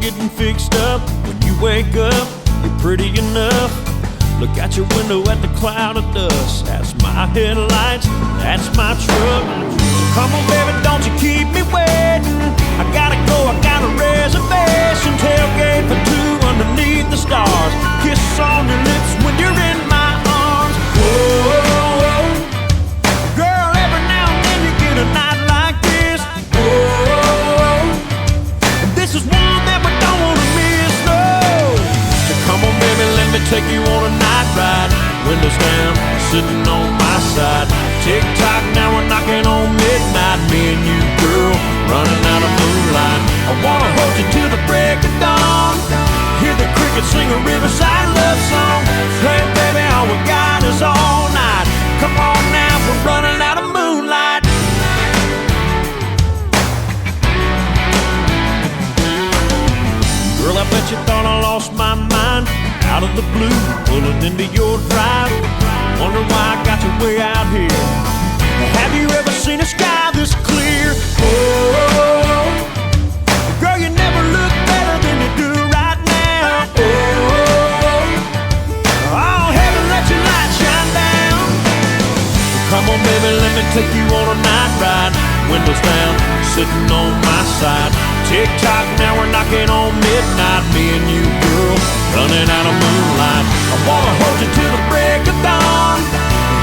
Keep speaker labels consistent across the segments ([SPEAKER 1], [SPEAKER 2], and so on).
[SPEAKER 1] getting fixed up. When you wake up, you're pretty enough. Look out your window at the cloud of dust. That's my headlights, that's my truck. So come on baby, don't you keep me waiting. I gotta go, I got a reservation. Tailgate for two underneath the stars. Kiss on your lips when you're in my arms. Whoa, girl, every now and then you get a night like this. Whoa, this is one that we don't wanna miss, no. So come on baby, let me take you on a night ride. Windows down, sitting on my side. Tick tock, now we're knocking on midnight. Me and you, girl, running out of moonlight. I wanna hold you till the break of dawn. Hear the crickets sing a riverside love song. Hey baby, all we got is all night. Come on now, we're running out of moonlight. Girl, I bet you thought I lost my mind. Out of the blue, pulling into your drive. Wonder why I got you way out here. Have you ever seen a sky this clear? Oh, girl, you never look better than you do right now. Oh, heaven, let your light shine down. Come on, baby, let me take you on a night ride. Windows down, sitting on my side. Tick tock, now we're knocking on midnight. Me and you, girl, running out of moonlight. I wanna hold you till the break of dawn.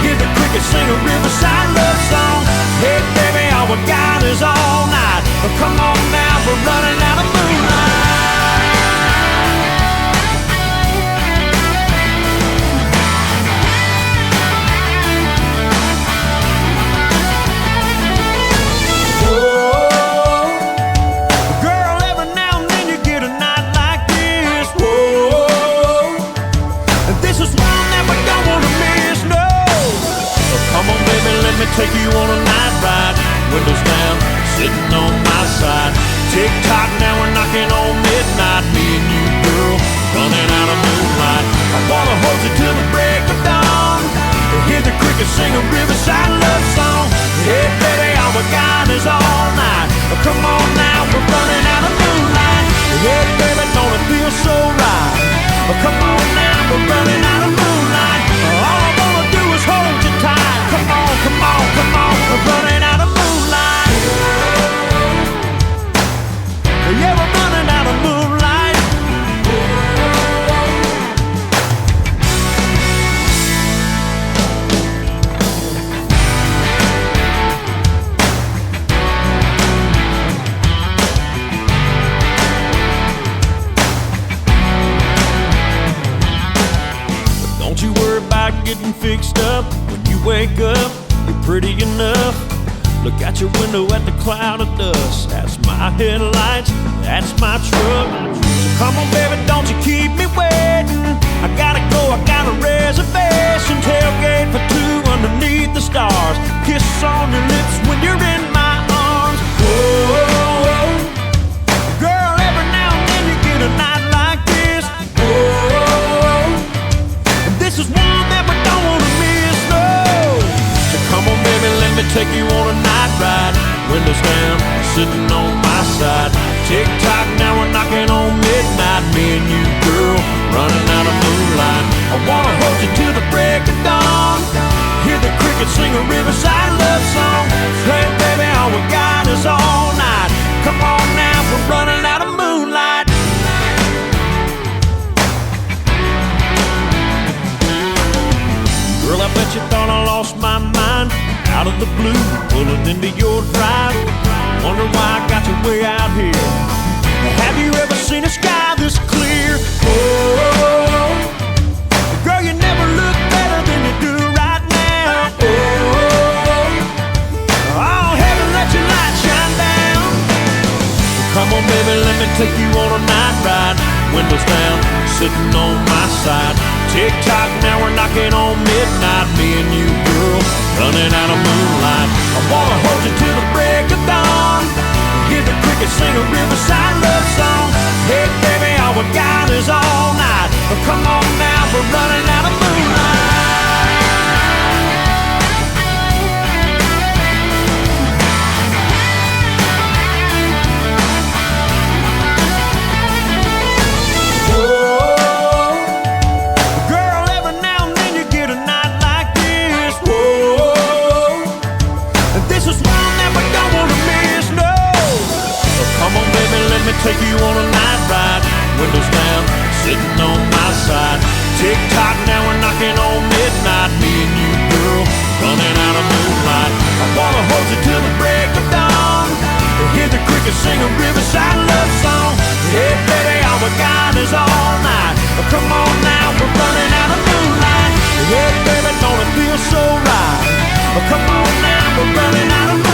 [SPEAKER 1] Hear the crickets sing a riverside love song. Hey baby, all we got is all night. Come on now, we're running out of moonlight. Take you on a night ride, windows down, sitting on my side. Tick tock, now we're knocking on midnight. Me and you, girl, running out of moonlight. I wanna hold you till the break of dawn. Hear the crickets sing a riverside love song. Hey baby, all we got is all night. Come on now, we're running out of moonlight. Hey baby, don't it feel so right? Come on now, we're running out of moonlight. All I wanna do is hold you tight. Come on, come on, come on, we're running out of moonlight. Yeah, we're running out of moonlight. But don't you worry about getting fixed up. When you wake up, you're pretty enough. Look out your window at the cloud of dust. That's my headlights, that's my truck. So come on baby, don't you keep me waiting. I gotta go, I got a reservation. Tailgate for two underneath the stars. Kiss on your lips when you're in my arms. Whoa, girl, every now and then you get a night like this. Whoa, this is one that we don't wanna miss, no. So come on baby, let me take you on a night ride. Windows down, sitting on my side. Tick tock, now we're knocking on midnight. Me and you, girl, running out of moonlight. I wanna hold you till the break of dawn. Hear the crickets sing a riverside love song. Hey baby, all we got is all night. Come on now, we're running out of moonlight. Girl, I bet you thought I lost my mind. Out of the blue, pulling into your drive. Wonder why I got you way out here. Have you ever seen a sky this clear? Oh, girl, you never look better than you do right now. Oh, heaven, let your light shine down. Come on, baby, let me take you on a night ride. Windows down, sitting on my side. Tick tock, now we're knocking on midnight. Me and you, girl, running out of moonlight. I wanna hold you till the break of dawn. Hear the crickets sing a riverside love song. Hey baby, all we got is all night. Come on now, we're running out of moonlight. take you on a night ride, windows down, sitting on my side. Tick tock, now we're knocking on midnight. Me and you, girl, running out of moonlight. I wanna hold you till the break of dawn, hear the crickets sing a riverside love song. Hey baby, all we got is all night. Come on now, we're running out of moonlight. Hey baby, don't it feel so right? Come on now, we're running out of moonlight.